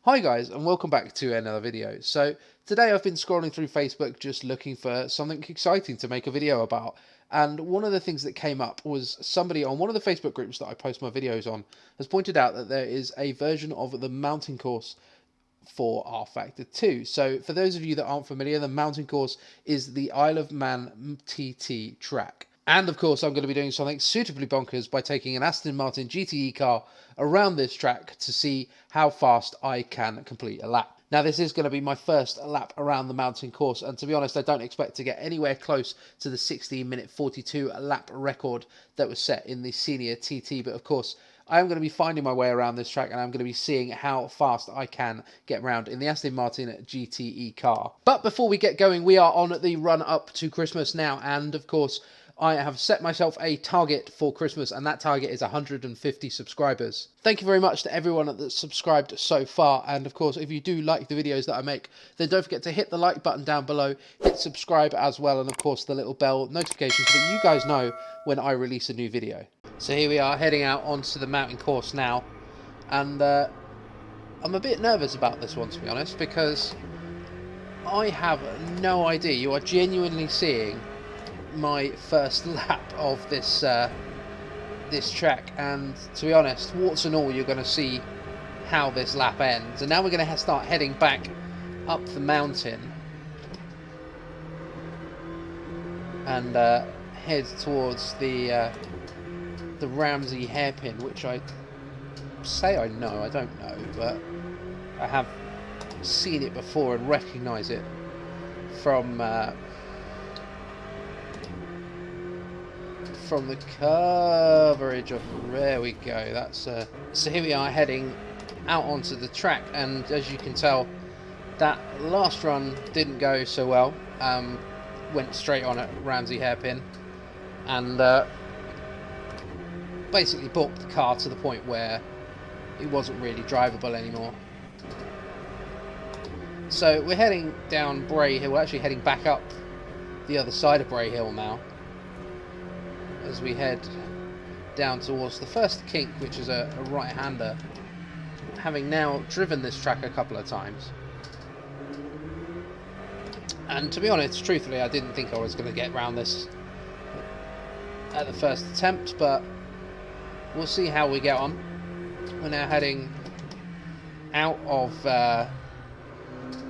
Hi guys, and welcome back to another video. So today I've been scrolling through Facebook just looking for something exciting to make a video about, and one of the things that came up was somebody on one of the Facebook groups that I post my videos on has pointed out that there is a version of the mountain course for Rfactor 2. So for those of you that aren't familiar, the mountain course is the Isle of Man TT track. And of course, I'm going to be doing something suitably bonkers by taking an Aston Martin GTE car around this track to see how fast I can complete a lap. Now, this is going to be my first lap around the mountain course, and to be honest, I don't expect to get anywhere close to the 16-minute 42 lap record that was set in the senior TT, but of course, I am going to be finding my way around this track, and I'm going to be seeing how fast I can get around in the Aston Martin GTE car. But before we get going, we are on the run up to Christmas now, and of course, I have set myself a target for Christmas, and that target is 150 subscribers. Thank you very much to everyone that's subscribed so far, and of course, if you do like the videos that I make, then don't forget to hit the like button down below, hit subscribe as well, and of course the little bell notification so that you guys know when I release a new video. So here we are heading out onto the mountain course now, and I'm a bit nervous about this one, to be honest, because I have no idea. You are genuinely seeing my first lap of this this track, and to be honest, warts and all, you're going to see how this lap ends. And now we're going to start heading back up the mountain and head towards the Ramsey hairpin, which I say I know, I don't know, but I have seen it before and recognise it from the coverage of, there we go, that's so here we are heading out onto the track, and as you can tell, that last run didn't go so well. Went straight on at Ramsey hairpin, and basically balked the car to the point where it wasn't really drivable anymore. So we're heading down Bray Hill, we're actually heading back up the other side of Bray Hill now, as we head down towards the first kink, which is a right-hander, having now driven this track a couple of times. And to be honest, truthfully, I didn't think I was going to get around this at the first attempt, but we'll see how we get on. We're now heading out of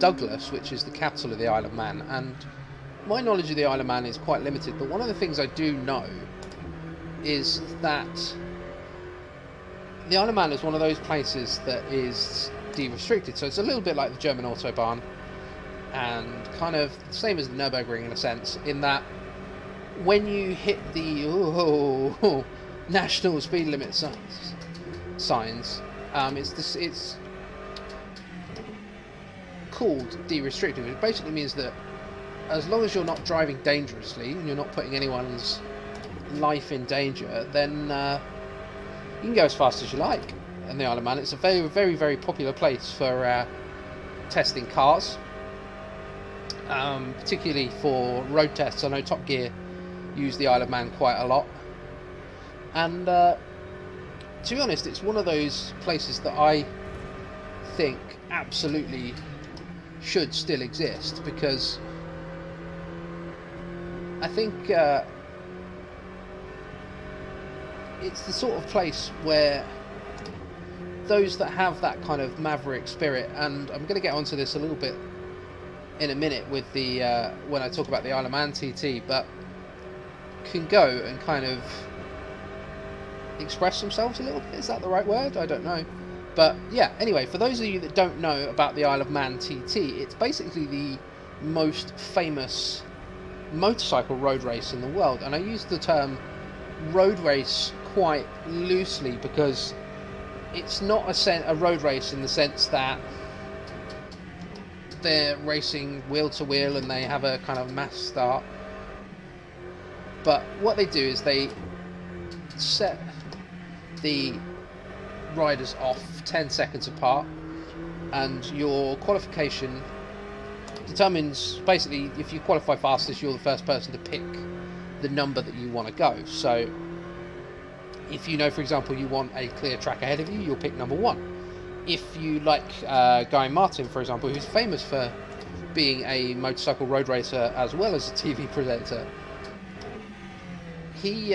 Douglas, which is the capital of the Isle of Man, and my knowledge of the Isle of Man is quite limited, but one of the things I do know is that the Isle of Man is one of those places that is de-restricted, so it's a little bit like the German Autobahn, and kind of the same as the Nürburgring in a sense, in that when you hit the national speed limit signs, it's called de-restricted, which basically means that as long as you're not driving dangerously and you're not putting anyone's life in danger, then you can go as fast as you like in the Isle of Man. It's a very, very, very popular place for testing cars, particularly for road tests. I know Top Gear use the Isle of Man quite a lot, and to be honest, it's one of those places that I think absolutely should still exist, because I think it's the sort of place where those that have that kind of maverick spirit, and I'm going to get onto this a little bit in a minute with the when I talk about the Isle of Man TT, but can go and kind of express themselves a little bit. Is that the right word? I don't know. But yeah, anyway, for those of you that don't know about the Isle of Man TT, it's basically the most famous motorcycle road race in the world, and I use the term road race quite loosely because it's not a road race in the sense that they're racing wheel to wheel and they have a kind of mass start, but what they do is they set the riders off 10 seconds apart, and your qualification determines, basically, if you qualify fastest, you're the first person to pick the number that you want to go. So if you know, for example, you want a clear track ahead of you, you'll pick number 1. if you like Guy Martin, for example, who's famous for being a motorcycle road racer as well as a TV presenter, he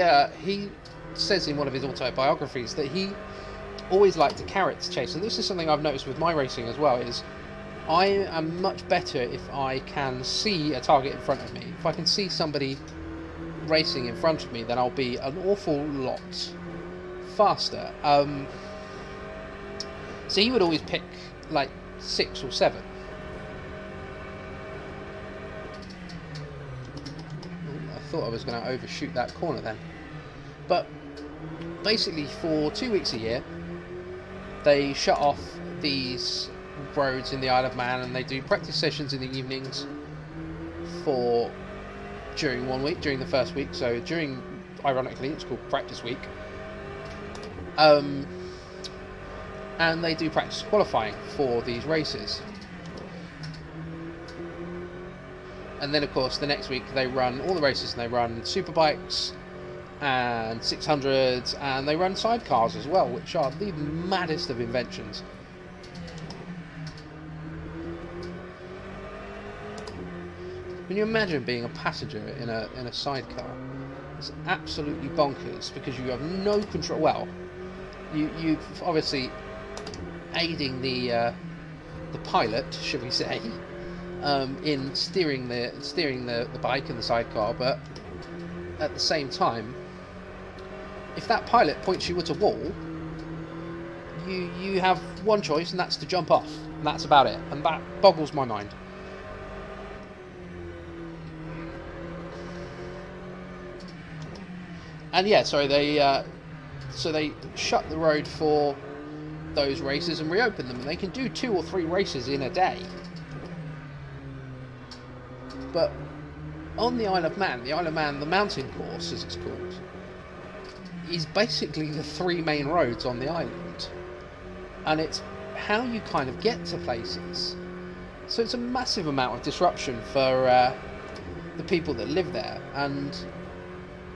says in one of his autobiographies that he always liked a carrot chase, and this is something I've noticed with my racing as well, is I am much better if I can see a target in front of me. If I can see somebody racing in front of me, then I'll be an awful lot faster. So he would always pick like 6 or 7. Ooh, I thought I was going to overshoot that corner then. But basically for 2 weeks a year, they shut off these roads in the Isle of Man, and they do practice sessions in the evenings during 1 week, during the first week. So ironically, it's called practice week. And they do practice qualifying for these races. And then of course the next week they run all the races, and they run superbikes and 600s, and they run sidecars as well, which are the maddest of inventions. Can you imagine being a passenger in a sidecar? It's absolutely bonkers, because you have no control. Well, you've obviously aiding the pilot, should we say, in steering the bike and the sidecar, but at the same time, if that pilot points you at a wall, you have one choice, and that's to jump off, and that's about it, and that boggles my mind. And yeah, so they shut the road for those races and reopen them, and they can do 2 or 3 races in a day. But on the Isle of Man, the mountain course, as it's called, is basically the 3 main roads on the island, and it's how you kind of get to places. So it's a massive amount of disruption for the people that live there, and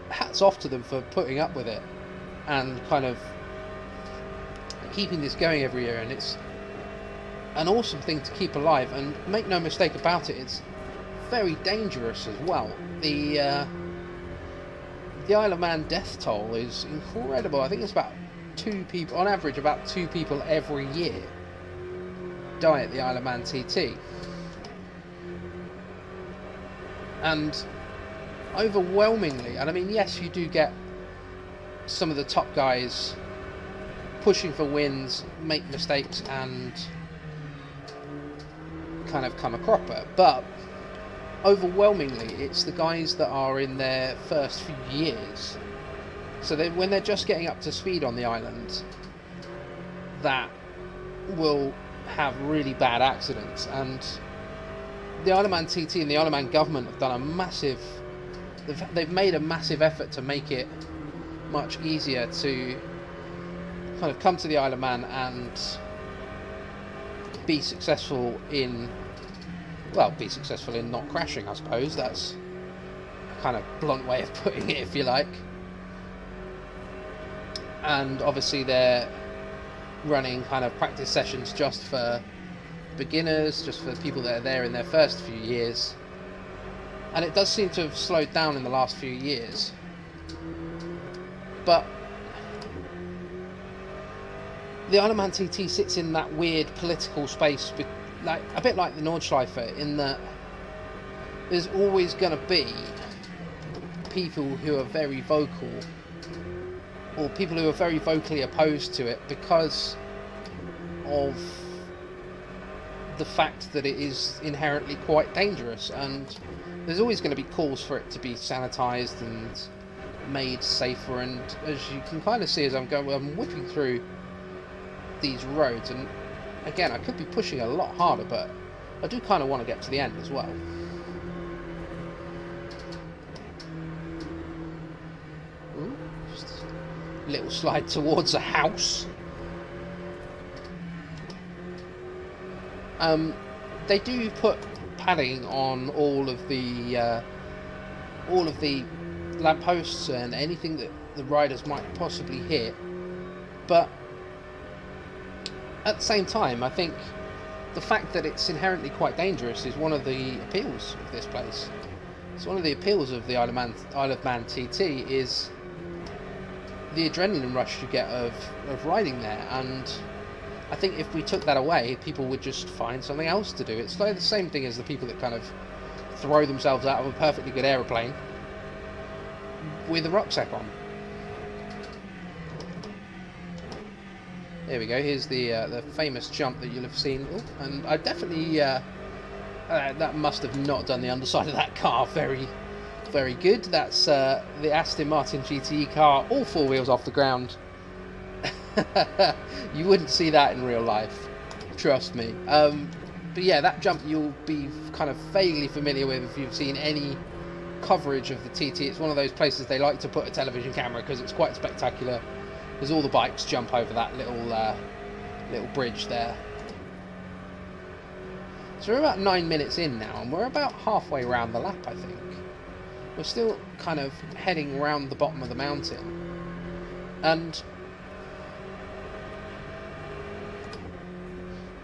hats off to them for putting up with it and kind of keeping this going every year. And it's an awesome thing to keep alive, and make no mistake about it, it's very dangerous as well. The Isle of Man death toll is incredible. I think it's about 2 people on average, about 2 people every year die at the Isle of Man TT. And overwhelmingly, and I mean, yes, you do get some of the top guys pushing for wins, make mistakes, and kind of come a cropper, but overwhelmingly it's the guys that are in their first few years, so when they're just getting up to speed on the island, that will have really bad accidents. And the Isle of Man TT and the Isle of Man government have done they've made a massive effort to make it much easier to kind of come to the Isle of Man and be successful in not crashing, I suppose. That's a kind of blunt way of putting it, if you like. And obviously they're running kind of practice sessions just for beginners, just for people that are there in their first few years. And it does seem to have slowed down in the last few years. But the Isle of Man TT sits in that weird political space, like a bit like the Nordschleife, in that there's always going to be people who are very vocal, or people who are very vocally opposed to it, because of the fact that it is inherently quite dangerous. And there's always going to be calls for it to be sanitised and made safer. And as you can kind of see as I'm whipping through these roads, and again, I could be pushing a lot harder, but I do kind of want to get to the end as well. Ooh, just a little slide towards a house. They do put padding on all of the lampposts and anything that the riders might possibly hit, but at the same time, I think the fact that it's inherently quite dangerous is one of the appeals of this place. It's one of the appeals of the Isle of Man TT is the adrenaline rush you get of riding there, and I think if we took that away, people would just find something else to do. It's like the same thing as the people that kind of throw themselves out of a perfectly good aeroplane with a rucksack on. There we go. Here's the famous jump that you'll have seen. Oh, and I definitely that must have not done the underside of that car very, very good. That's the Aston Martin GTE car, all four wheels off the ground. You wouldn't see that in real life, trust me. But yeah, that jump you'll be kind of vaguely familiar with if you've seen any coverage of the TT. It's one of those places they like to put a television camera because it's quite spectacular. Because all the bikes jump over that little bridge there. So we're about 9 minutes in now, and we're about halfway around the lap, I think. We're still kind of heading around the bottom of the mountain. And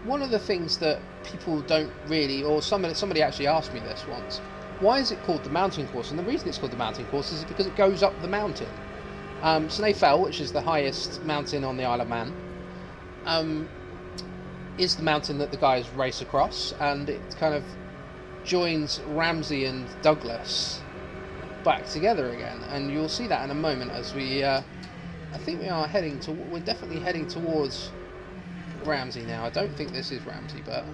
one of the things that people don't really, or somebody actually asked me this once, why is it called the mountain course? And the reason it's called the mountain course is because it goes up the mountain. Snaefell, which is the highest mountain on the Isle of Man, is the mountain that the guys race across, and it kind of joins Ramsey and Douglas back together again. And you'll see that in a moment as we, I think we're definitely heading towards Ramsey now. I don't think this is Ramsey, but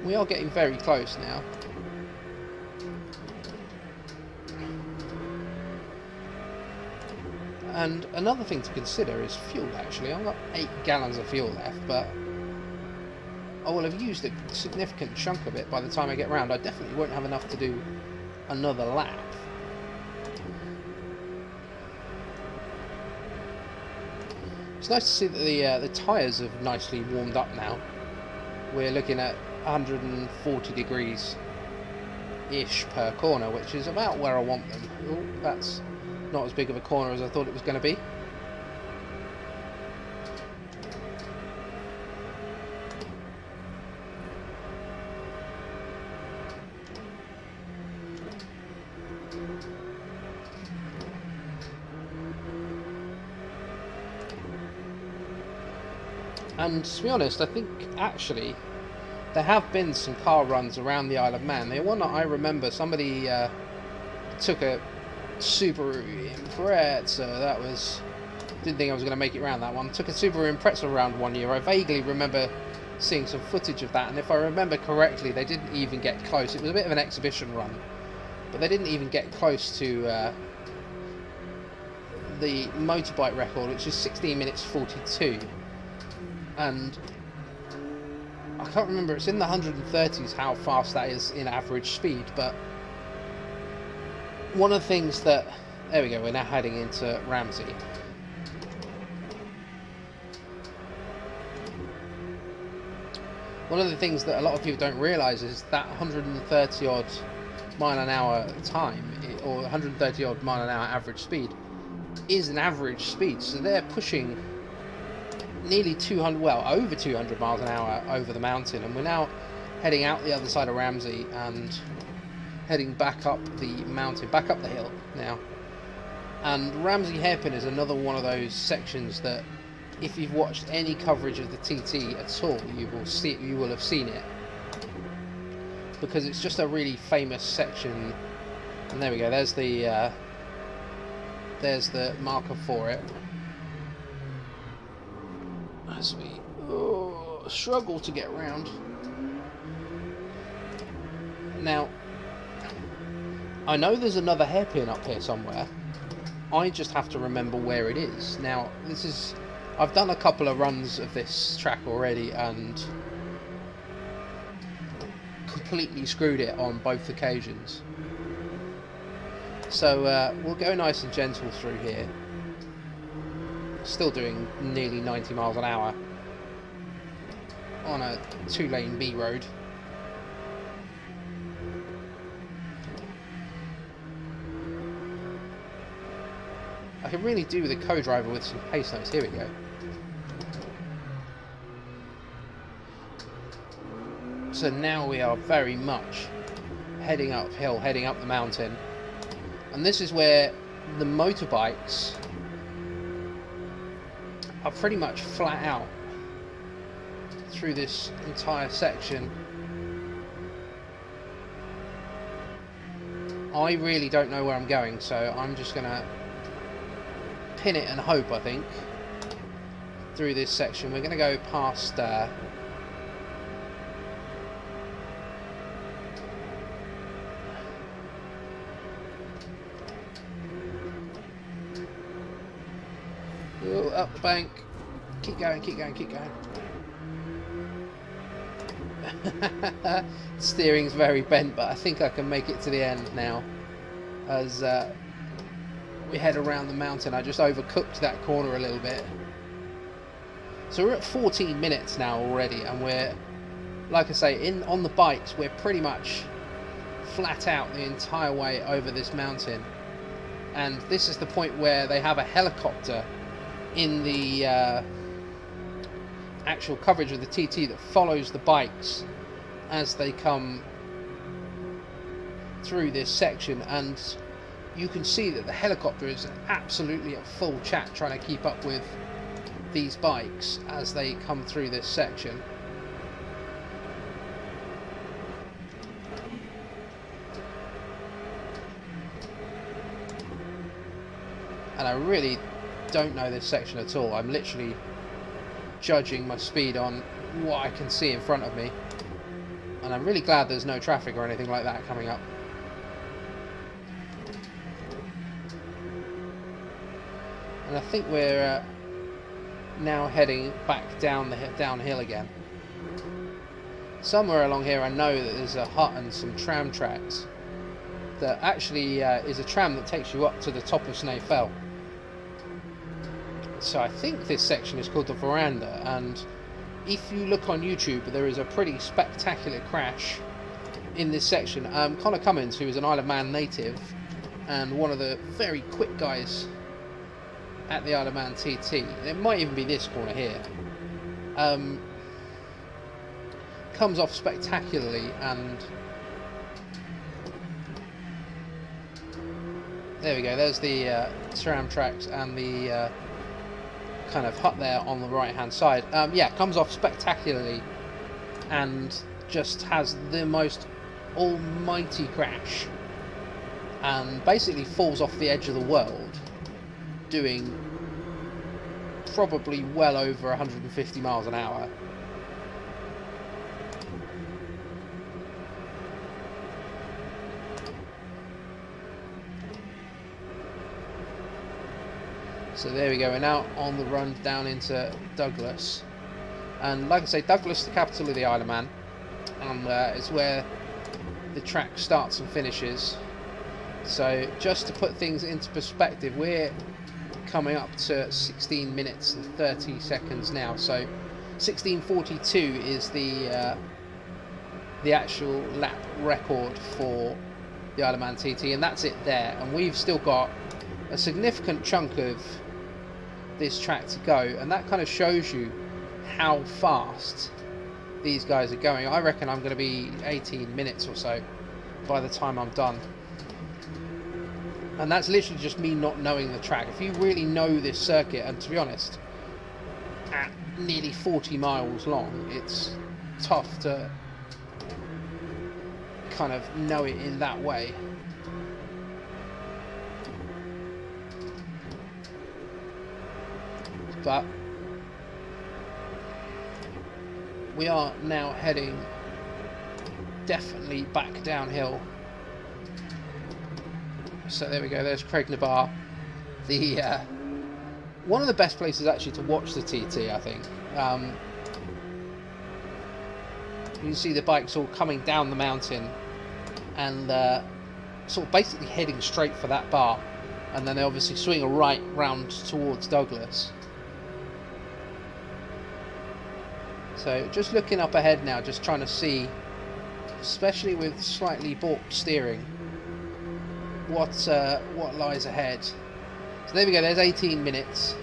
we are getting very close now. And another thing to consider is fuel, actually. I've got 8 gallons of fuel left, but I will have used a significant chunk of it by the time I get round. I definitely won't have enough to do another lap. It's nice to see that the tyres have nicely warmed up now. We're looking at 140 degrees-ish per corner, which is about where I want them. Ooh, that's not as big of a corner as I thought it was going to be. And to be honest, I think actually there have been some car runs around the Isle of Man. The one that I remember, somebody took a Subaru Impreza. That was, didn't think I was going to make it around that one. Took a Subaru Impreza around one year. I vaguely remember seeing some footage of that, and if I remember correctly, they didn't even get close. It was a bit of an exhibition run, but they didn't even get close to the motorbike record, which is 16 minutes 42. And I can't remember, it's in the 130s how fast that is in average speed, but one of the things that, there we go, we're now heading into Ramsey. One of the things that a lot of people don't realise is that 130 odd mile an hour time, or 130 odd mile an hour average speed, is an average speed. So they're pushing nearly 200, well, over 200 miles an hour over the mountain, and we're now heading out the other side of Ramsey and heading back up the mountain, back up the hill now. And Ramsey Hairpin is another one of those sections that, if you've watched any coverage of the TT at all, you will have seen it, because it's just a really famous section. And there we go. There's the marker for it. As we struggle to get round. Now, I know there's another hairpin up here somewhere. I just have to remember where it is. Now, I've done a couple of runs of this track already and completely screwed it on both occasions. So we'll go nice and gentle through here. Still doing nearly 90 miles an hour on a 2-lane B road. I can really do with a co-driver with some pace notes. Here we go. So now we are very much heading uphill, heading up the mountain. And this is where the motorbikes are pretty much flat out through this entire section. I really don't know where I'm going, so I'm just going to pin it and hope, I think, through this section. We're going to go past up the bank. Keep going, keep going, keep going. Steering's very bent, but I think I can make it to the end now. As we head around the mountain, I just overcooked that corner a little bit. So we're at 14 minutes now already, and we're, like I say, on the bikes, we're pretty much flat out the entire way over this mountain. And this is the point where they have a helicopter in the actual coverage of the TT that follows the bikes as they come through this section, and you can see that the helicopter is absolutely at full chat trying to keep up with these bikes as they come through this section. And I really don't know this section at all. I'm literally judging my speed on what I can see in front of me, and I'm really glad there's no traffic or anything like that coming up. And I think we're now heading back downhill again. Somewhere along here I know that there's a hut and some tram tracks that actually is a tram that takes you up to the top of Snae Fell. So I think this section is called the Veranda, and if you look on YouTube, there is a pretty spectacular crash in this section. Connor Cummins, who is an Isle of Man native and one of the very quick guys at the Isle of Man TT, and it might even be this corner here, comes off spectacularly, and there we go, there's the tram tracks and the kind of hut there on the right hand side. Yeah, comes off spectacularly and just has the most almighty crash and basically falls off the edge of the world, doing probably well over 150 miles an hour. So there we go, we're now on the run down into Douglas. And like I say, Douglas is the capital of the Isle of Man, and it's where the track starts and finishes. So just to put things into perspective, we're coming up to 16 minutes and 30 seconds now. So 16:42 is the actual lap record for the Isle of Man TT, and that's it there. And we've still got a significant chunk of this track to go, and that kind of shows you how fast these guys are going. I reckon I'm going to be 18 minutes or so by the time I'm done, and that's literally just me not knowing the track. If you really know this circuit, and to be honest, at nearly 40 miles long, it's tough to kind of know it in that way. But we are now heading definitely back downhill. So there we go, there's Craignabar, the one of the best places actually to watch the TT, I think. You can see the bikes all coming down the mountain and sort of basically heading straight for that bar, and then they obviously swing a right round towards Douglas. So just looking up ahead now, just trying to see, especially with slightly balked steering, what lies ahead. So there we go, there's 18 minutes.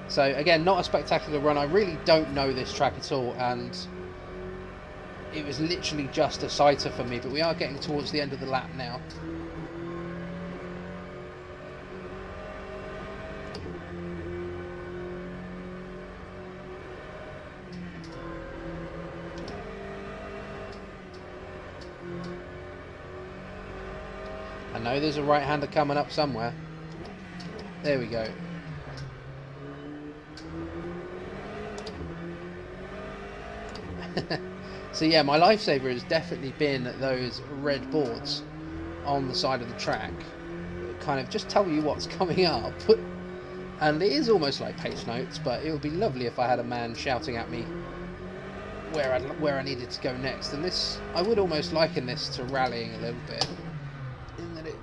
So again, not a spectacular run. I really don't know this track at all, and it was literally just a sighter for me, but we are getting towards the end of the lap now. I know there's a right-hander coming up somewhere. There we go. So yeah, my lifesaver has definitely been those red boards on the side of the track that kind of just tell you what's coming up. And it is almost like pace notes, but it would be lovely if I had a man shouting at me where I needed to go next. And this, I would almost liken this to rallying a little bit. In that it,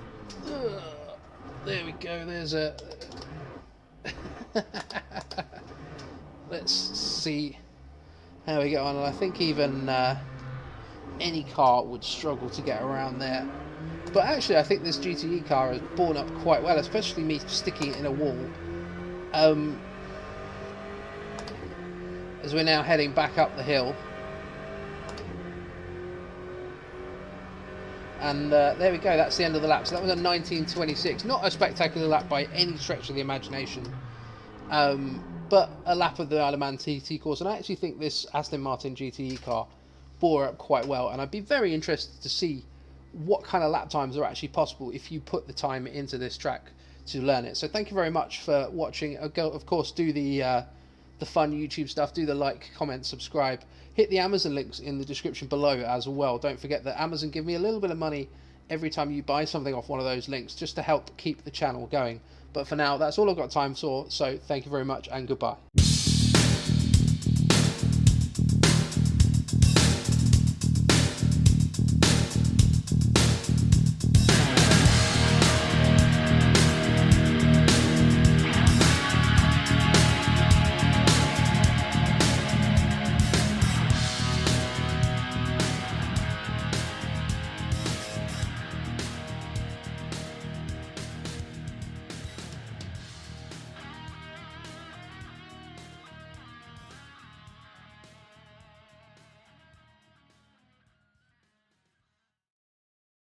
there we go, there's a... Let's see how we get on. And I think even any car would struggle to get around there. But actually, I think this GTE car has borne up quite well, especially me sticking it in a wall. As we're now heading back up the hill. And there we go, that's the end of the lap. So that was a 19:26. Not a spectacular lap by any stretch of the imagination. But a lap of the Isle of Man TT course. And I actually think this Aston Martin GTE car bore up quite well. And I'd be very interested to see what kind of lap times are actually possible if you put the time into this track to learn it. So thank you very much for watching. Of course, do the fun YouTube stuff. Do the like, comment, subscribe. Hit the Amazon links in the description below as well. Don't forget that Amazon give me a little bit of money every time you buy something off one of those links, just to help keep the channel going. But for now, that's all I've got time for. So thank you very much and goodbye.